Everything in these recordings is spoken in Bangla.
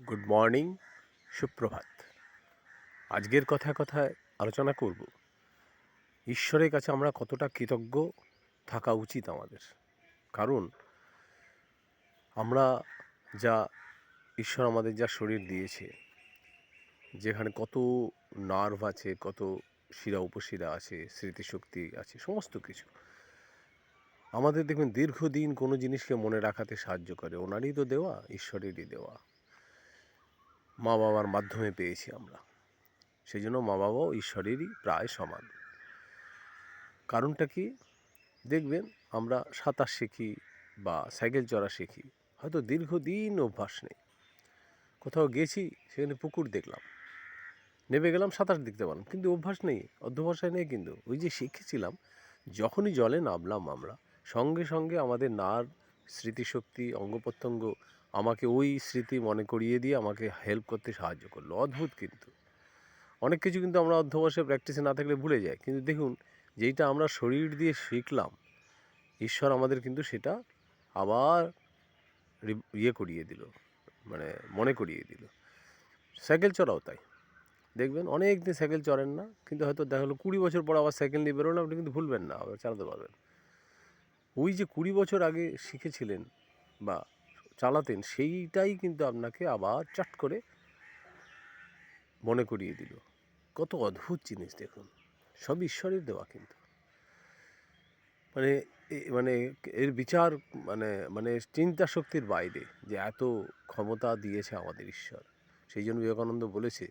গুড মর্নিং, সুপ্রভাত। আজকের কথায় কথায় আলোচনা করব ঈশ্বরের কাছে আমরা কতটা কৃতজ্ঞ থাকা উচিত আমাদের। কারণ আমরা যা ঈশ্বর আমাদের যা শরীর দিয়েছে, যেখানে কত নার্ভ আছে, কত শিরা উপশিরা আছে, স্মৃতিশক্তি আছে, সমস্ত কিছু আমাদের দেখবেন দীর্ঘদিন কোনো জিনিসকে মনে রাখাতে সাহায্য করে। ওনারই তো দেওয়া, ঈশ্বরেরই দেওয়া, মা বাবার মাধ্যমে পেয়েছি আমরা। সেই জন্য মা বাবাও ঈশ্বরেরই প্রায় সমান। কারণটা কি? দেখবেন আমরা সাঁতার শিখি বা সাইকেল চড়া শিখি, হয়তো দীর্ঘদিন অভ্যাস নেই। কোথাও গেছি, সেখানে পুকুর দেখলাম, নেমে গেলাম, সাঁতার দেখতে পারলাম, কিন্তু অভ্যাস নেই, অধ্যবসায় নেই। কিন্তু ওই যে শিখেছিলাম, যখনই জলে নামলাম আমরা, সঙ্গে সঙ্গে আমাদের নার্ভ, স্মৃতিশক্তি, অঙ্গ প্রত্যঙ্গ আমাকে ওই স্মৃতি মনে করিয়ে দিয়ে আমাকে হেল্প করতে সাহায্য করলো। অদ্ভুত। কিন্তু অনেক কিছু কিন্তু আমরা অধ্যবসায়ে প্র্যাকটিসে না থাকলে ভুলে যাই। কিন্তু দেখুন, যেইটা আমরা শরীর দিয়ে শিখলাম, ঈশ্বর আমাদের কিন্তু সেটা আবার করিয়ে দিল, মানে মনে করিয়ে দিল। সাইকেল চড়াও তাই। দেখবেন অনেক দিন সাইকেল চড়েন না, কিন্তু হয়তো দেখা হলো 20 বছর পর আবার সাইকেল নিয়ে বেরোলেন, আপনি কিন্তু ভুলবেন না, আবার চালাতে পারবেন। ওই যে 20 বছর আগে শিখেছিলেন বা চালাতেন, সেইটাই কিন্তু আপনাকে আবার চট করে মনে করিয়ে দিল। কত অদ্ভুত জিনিস দেখুন, সব ঈশ্বরের দেওয়া। কিন্তু মানে মানে এর বিচার, মানে মানে চিন্তা শক্তির বাইরে যে এত ক্ষমতা দিয়েছে আমাদের ঈশ্বর। সেই জন্য বিবেকানন্দ বলেছে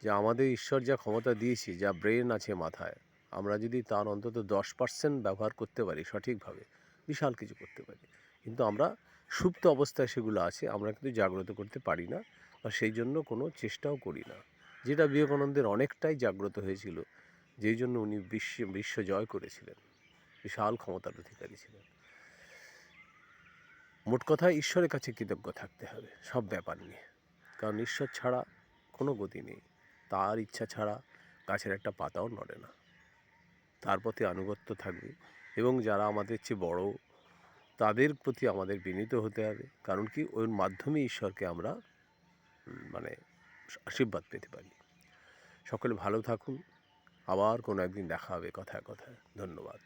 যে আমাদের ঈশ্বর যা ক্ষমতা দিয়েছে, যা ব্রেন আছে মাথায়, আমরা যদি তার অন্তত 10% ব্যবহার করতে পারি সঠিকভাবে, বিশাল কিছু করতে পারি। কিন্তু আমরা সুপ্ত অবস্থায় সেগুলো আছে, আমরা কিন্তু জাগ্রত করতে পারি না, বা সেই জন্য কোনো চেষ্টাও করি না। যেটা বিবেকানন্দের অনেকটাই জাগ্রত হয়েছিল, যেই জন্য উনি বিশ্ব জয় করেছিলেন, বিশাল ক্ষমতার অধিকারী ছিলেন। মোট কথা, ঈশ্বরের কাছে কৃতজ্ঞ থাকতে হবে সব ব্যাপার নিয়ে। কারণ ঈশ্বর ছাড়া কোনো গতি নেই। তার ইচ্ছা ছাড়া গাছের একটা পাতাও নড়ে না। তার প্রতি আনুগত্য থাকবে, এবং যারা আমাদের চেয়ে বড়, তাদের প্রতি আমাদের বিনীত হতে হবে। কারণ কি, ওর মাধ্যমে ঈশ্বরকে আমরা মানে আশীর্বাদ পেতে পারি। সকলে ভালো থাকুন। আবার কোনো একদিন দেখা হবে কথায় কথায়। ধন্যবাদ।